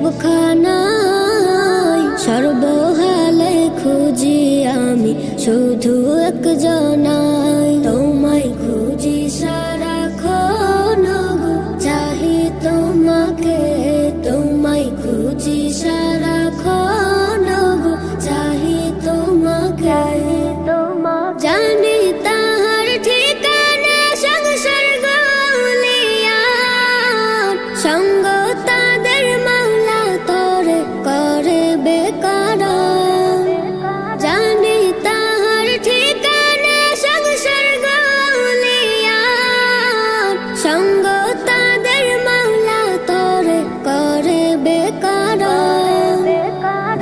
সবখানায় সর্বহালে খুঁজি আমি শুধু একজনাই, তোমায় খুঁজি সারাক্ষণ গো, চাহি তোমাকে, তোমায় খুঁজি সারাক্ষণ গো, চাহি তোমাকে। জানি তাহার ঠিকানা সংসার গলিয়ার, সঙ্গ তাদের মাওলা তরে করে বেকার। জানি তাহার ঠিকানা সংসার গলিয়ার, সঙ্গ তাদের মাওলা তরে করে বেকার।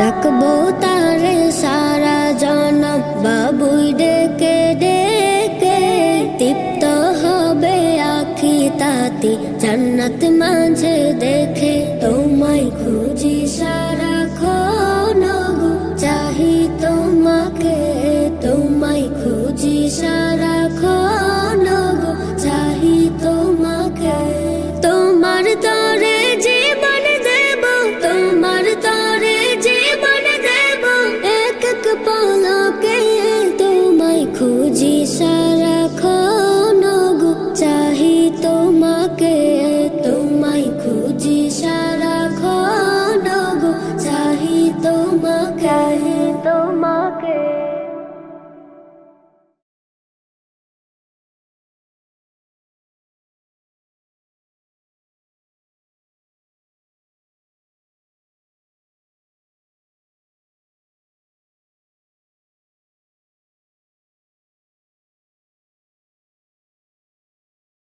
ডাকবো তারে সারা জনম বাবুই ডেকে ডেকে, তৃপ্ত হবে আখি তাতি জান্নাত মাঝে